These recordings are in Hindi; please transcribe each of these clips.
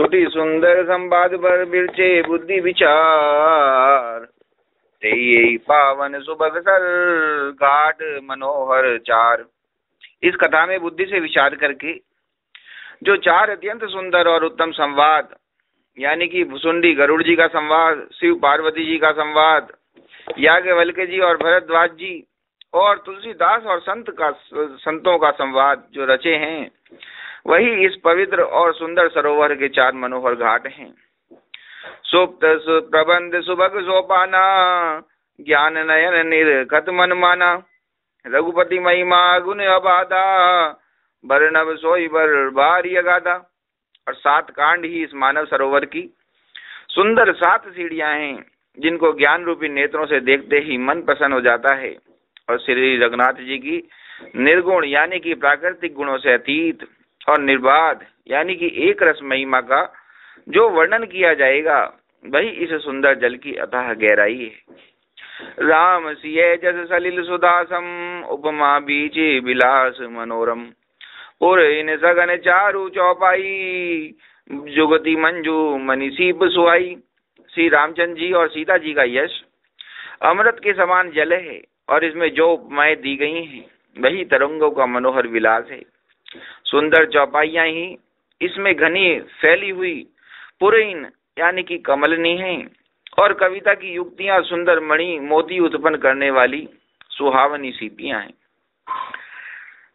सुटी सुंदर संवाद पर बिरचे बुद्धि विचार, ते यही पावन सुबगसर घाट मनोहर चार। इस कथा में बुद्धि से विचार करके जो चार अत्यंत सुंदर और उत्तम संवाद, यानी कि भुसुंडी गरुड़ जी का संवाद, शिव पार्वती जी का संवाद, याज्ञवल्क्य जी और भरद्वाज जी और तुलसीदास और संतों का संवाद जो रचे हैं, वही इस पवित्र और सुंदर सरोवर के चार मनोहर घाट हैं। सुप्त प्रबंध सुभग सोपाना, ज्ञान नयन निर्खत मन माना, रघुपति महिमा गुण अबाधा, बरनब सोई बर भारी अगाधा। और 7 कांड ही इस मानव सरोवर की सुंदर 7 सीढ़ियां हैं, जिनको ज्ञान रूपी नेत्रों से देखते ही मन प्रसन्न हो जाता है। और श्री रघुनाथ जी की निर्गुण यानी कि प्राकृतिक गुणों से अतीत और निर्बाध यानी कि एक रस महिमा का जो वर्णन किया जाएगा, वही इस सुंदर जल की अथाह गहराई है। राम सिय जस सलिल सुदासम, उपमा बीच विलास मनोरम, पुर इन सगन चारु चौपाई, जुगति मंजू मनीषीप सुहाई। श्री रामचंद्र जी और सीता जी का यश अमृत के समान जल है, और इसमें जो उपमाएं दी गई हैं, वही तरंगों का मनोहर विलास है। सुंदर चौपाइयां ही इसमें घनी फैली हुई पुरैन यानी कि कमलनी है, और कविता की युक्तियां सुंदर मणि मोती उत्पन्न करने वाली सुहावनी सीपियां हैं।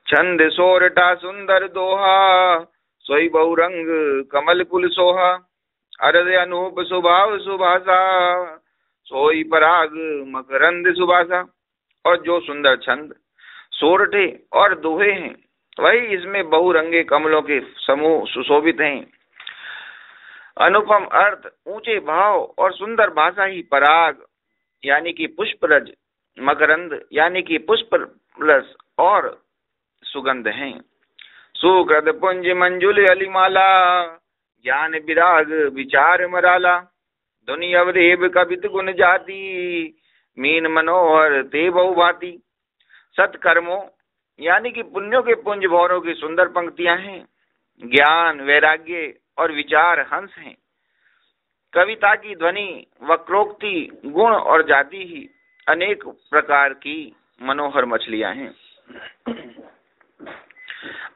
छंद सोरठा सुंदर दोहा, सोई बहुरंग कमल कुल सोहा, अरद अनूप सुभाव सुभाषा, सोई पराग मकरंद सुभाषा। और जो सुंदर छंद सोरठे और दोहे हैं, वही इसमें बहुरंगे कमलों के समूह सुशोभित हैं। अनुपम अर्थ, ऊंचे भाव और सुंदर भाषा ही पराग यानी कि पुष्परज, मकरंद यानी कि पुष्प रस और सुगंध हैं। सुकृत पुंज मंजुल अलिमाला, ज्ञान विराग विचार मराला, धुनि अवरेब कवित गुण जाति, मीन मनोहर ते बहुभांति। सत्कर्मों यानी कि पुण्यों के पुंज भौरों की सुंदर पंक्तियां हैं। ज्ञान वैराग्य और विचार हंस हैं। कविता की ध्वनि वक्रोक्ति गुण और जाति ही अनेक प्रकार की मनोहर मछलियां हैं।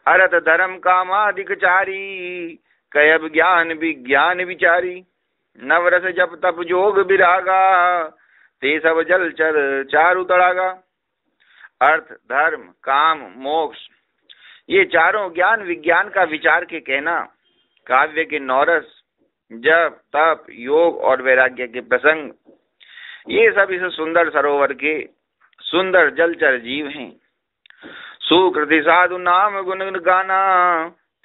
अर्थ धर्म कामादिक चारी, कयब ज्ञान विज्ञान विचारी, नवरस जप तप जोग विरागा, ते सब जलचर चारु तड़ागा। अर्थ धर्म काम मोक्ष, ये चारों ज्ञान विज्ञान का विचार के कहना, काव्य के नौरस जप तप योग और वैराग्य के प्रसंग, ये सब इस सुंदर सरोवर के सुंदर जलचर जीव हैं। सुकृति साधु नाम गुण गाना,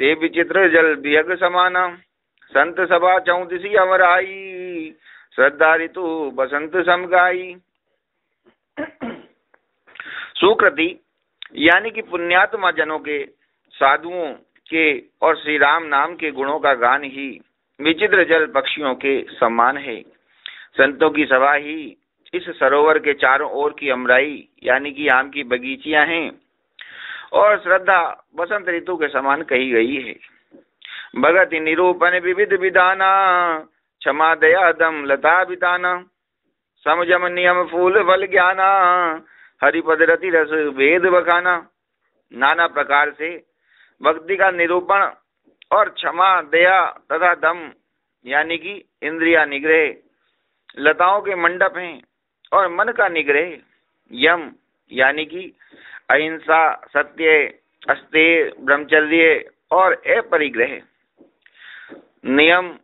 ते विचित्र जल बियग समाना, संत सभा 34 अमराई, श्रद्धा ऋतु बसंत समगाई। सुकृति यानी कि पुण्यात्मा जनों के, साधुओं के और श्री राम नाम के गुणों का गान ही विचित्र जल पक्षियों के समान है। संतों की सभा ही इस सरोवर के चारों ओर की अमराई यानी कि आम की बगीचियां हैं, और श्रद्धा बसंत ऋतु के समान कही गई है। भगत निरूपण विविध विधाना, क्षमा दया दम लता बिताना, समझम नियम फूल फल ज्ञाना, हरिपद रति रस वेद बखाना। नाना प्रकार से भक्ति का निरूपण और क्षमा दया तथा दम यानी कि इंद्रिया निग्रह, लताओं के मंडप हैं, और मन का निग्रह यम यानी कि अहिंसा सत्य अस्तेय ब्रह्मचर्य और अपरिग्रह, नियम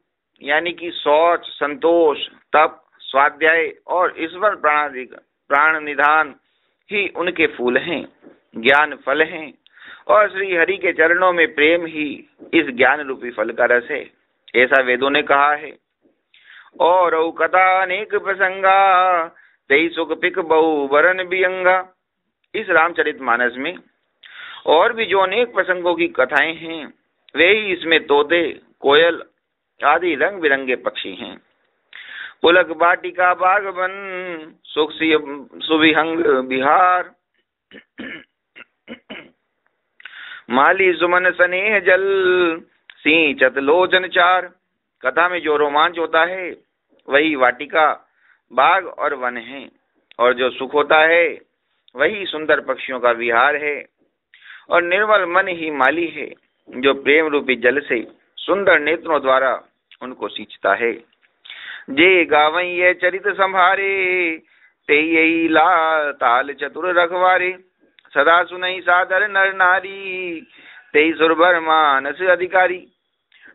यानी कि शौच संतोष तप स्वाध्याय और ईश्वर प्राण निधान ही उनके फूल हैं, ज्ञान फल हैं, और श्री हरि के चरणों में प्रेम ही इस ज्ञान रूपी फल का रस है, ऐसा वेदों ने कहा है। और कथा अनेक प्रसंगा, तई सुख पिक बहु वरन बियंगा। इस रामचरितमानस में और भी जो अनेक प्रसंगों की कथाएं हैं, वे ही इसमें तोते कोयल आदि रंग बिरंगे पक्षी हैं। पुलक बाटिका बागवन, सुख सुविहंग बिहार, माली सुमन स्नेह जल, सिंचत लोचन चार। कथा में जो रोमांच होता है वही वाटिका, बाग और वन है, और जो सुख होता है वही सुंदर पक्षियों का विहार है, और निर्मल मन ही माली है, जो प्रेम रूपी जल से सुंदर नेत्रों द्वारा उनको सींचता है। जे गावई ये चरित संभारे, ते यही ला ताल चतुर रखवारे, सदा सुनई सादर नर नारी, ते सुरभर मानस अधिकारी।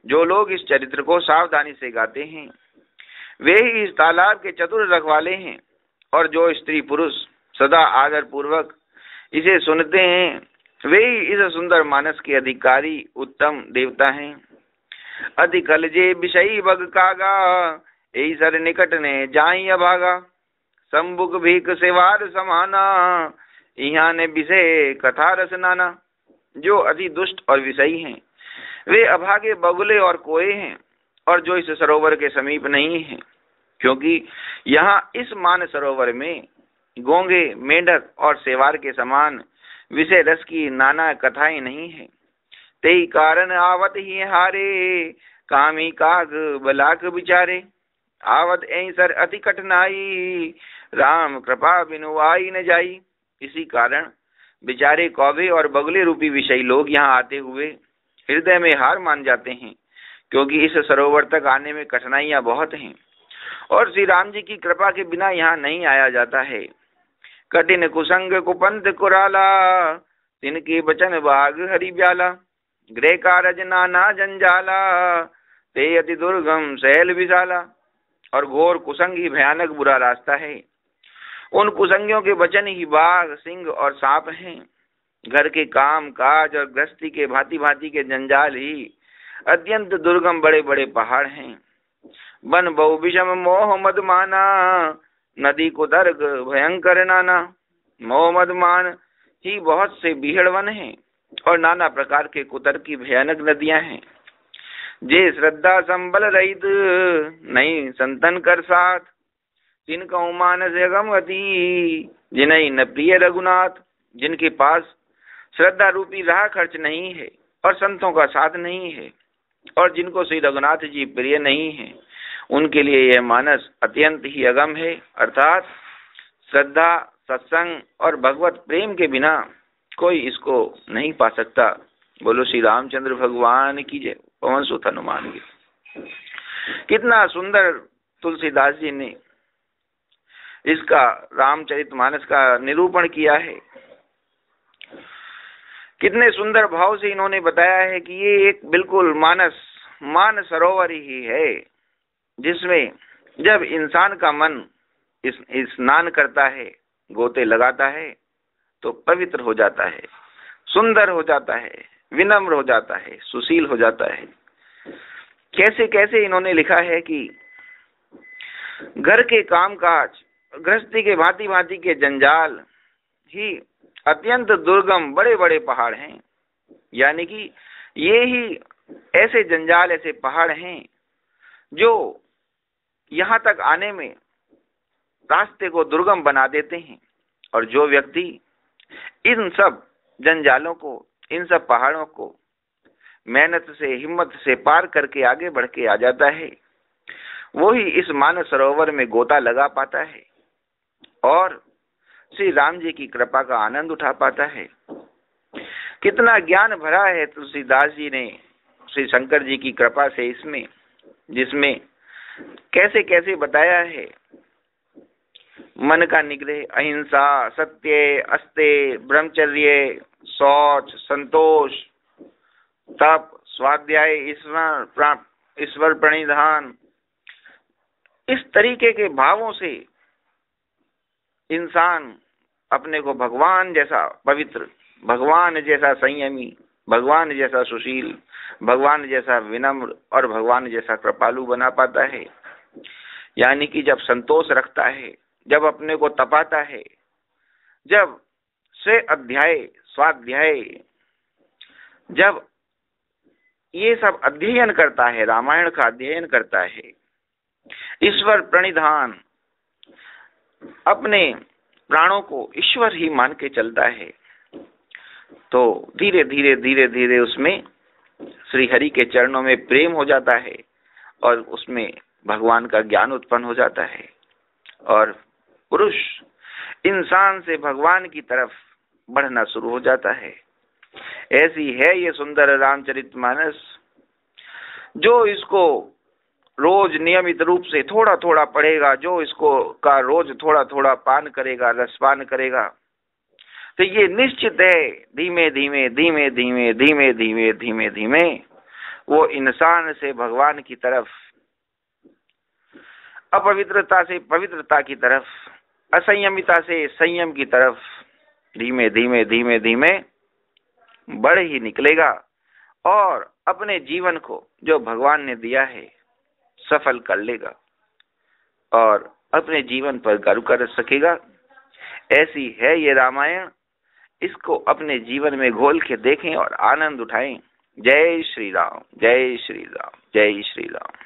जो लोग इस चरित्र को सावधानी से गाते हैं वे ही इस तालाब के चतुर रखवाले हैं, और जो स्त्री पुरुष सदा आदर पूर्वक इसे सुनते हैं वे ही इस सुंदर मानस के अधिकारी उत्तम देवता हैं। अधिकल जे विषयी बग कागा, यही सर निकट ने जाई अभागा, संबुक भीख सेवार समाना, यहाँ ने विषय कथा रस नाना। जो अति दुष्ट और विषयी हैं वे अभागे बगुले और कोए हैं, और जो इस सरोवर के समीप नहीं है, क्योंकि यहाँ इस मान सरोवर में गोंगे, मेंढक और सेवार के समान विषय रस की नाना कथाएं नहीं है। तेई कारण आवत ही हारे, कामी काग बलाक विचारे, आवत ऐ सर अति कठिनाई, राम कृपा बिनु आई न जाई। इसी कारण बेचारे कौवे और बगुले रूपी विषयी लोग यहाँ आते हुए हृदय में हार मान जाते हैं, क्योंकि इस सरोवर तक आने में कठिनाइयां बहुत हैं, और श्री राम जी की कृपा के बिना यहाँ नहीं आया जाता है। कठिन कुसंग कुपंथ कुराला, तिनके बचन बाग हरि ब्याला, गृह कारज नाना जंजाला, ते अति दुर्गम सैल विशाला। और घोर कुसंग ही भयानक बुरा रास्ता है, उन कुसंगियों के वचन ही बाघ, सिंह और सांप हैं। घर के काम काज और गृहस्थी के भांति भांति के जंजाल ही अत्यंत दुर्गम बड़े बड़े पहाड़ हैं। वन बहु विषम मोह मद माना, नदी कुतर्क भयंकर नाना। मोह मद मान ही बहुत से बीहड़ वन हैं, और नाना प्रकार के कुतर्क की भयानक नदियां हैं। जे श्रद्धा संबल रहित, नहीं संतन कर साथ, जिनका मानस अगमवती, जिन्हें न प्रिय रघुनाथ। जिनके पास श्रद्धा रूपी राह खर्च नहीं है और संतों का साथ नहीं है, और जिनको श्री रघुनाथ जी प्रिय नहीं है, उनके लिए यह मानस अत्यंत ही अगम है। अर्थात श्रद्धा, सत्संग और भगवत प्रेम के बिना कोई इसको नहीं पा सकता। बोलो श्री रामचंद्र भगवान की जय। पवन सुत हनुमान की। कितना सुंदर तुलसीदास जी ने इसका रामचरितमानस का निरूपण किया है। कितने सुंदर भाव से इन्होंने बताया है कि ये एक बिल्कुल मान सरोवर ही है, जिसमें जब इंसान का मन स्नान करता है, गोते लगाता है, तो पवित्र हो जाता है, सुंदर हो जाता है, विनम्र हो जाता है, सुशील हो जाता है। कैसे कैसे इन्होंने लिखा है कि घर के कामकाज, गृहस्थी के भांति भांति के जंजाल ही अत्यंत दुर्गम बड़े बड़े पहाड़ हैं। यानी कि ये ही ऐसे जंजाल, ऐसे पहाड़ हैं जो यहाँ तक आने में रास्ते को दुर्गम बना देते हैं। और जो व्यक्ति इन सब जंजालों को, इन सब पहाड़ों को मेहनत से, हिम्मत से पार करके आगे बढ़ के आ जाता है, वो ही इस मानस सरोवर में गोता लगा पाता है और श्री राम जी की कृपा का आनंद उठा पाता है। कितना ज्ञान भरा है तुलसीदास जी ने श्री शंकर जी की कृपा से इसमें, जिसमें कैसे कैसे बताया है। मन का निग्रह, अहिंसा, सत्य, अस्ते, ब्रह्मचर्य, शौच, संतोष, तप, स्वाध्याय, ईश्वर प्रणिधान, इस तरीके के भावों से इंसान अपने को भगवान जैसा पवित्र, भगवान जैसा संयमी, भगवान जैसा सुशील, भगवान जैसा विनम्र और भगवान जैसा कृपालु बना पाता है। यानी कि जब संतोष रखता है, जब अपने को तपाता है, जब से अध्याय, स्वाध्याय, जब ये सब अध्ययन करता है, रामायण का अध्ययन करता है, ईश्वर प्रणिधान, अपने प्राणों को ईश्वर ही मान के चलता है, तो धीरे धीरे धीरे धीरे उसमें श्री हरि के चरणों में प्रेम हो जाता है और उसमें भगवान का ज्ञान उत्पन्न हो जाता है और पुरुष इंसान से भगवान की तरफ बढ़ना शुरू हो जाता है। ऐसी है ये सुंदर रामचरितमानस, जो इसको रोज नियमित रूप से थोड़ा थोड़ा पढ़ेगा, जो इसको का रोज थोड़ा थोड़ा पान करेगा, रसपान करेगा, तो ये निश्चित है धीमे धीमे धीमे धीमे धीमे धीमे धीमे धीमे वो इंसान से भगवान की तरफ, अपवित्रता से पवित्रता की तरफ, असंयमिता से संयम की तरफ धीमे धीमे धीमे धीमे बढ़ ही निकलेगा और अपने जीवन को जो भगवान ने दिया है सफल कर लेगा और अपने जीवन पर गर्व कर सकेगा। ऐसी है ये रामायण, इसको अपने जीवन में घोल के देखें और आनंद उठाएं। जय श्री राम, जय श्री राम, जय श्री राम।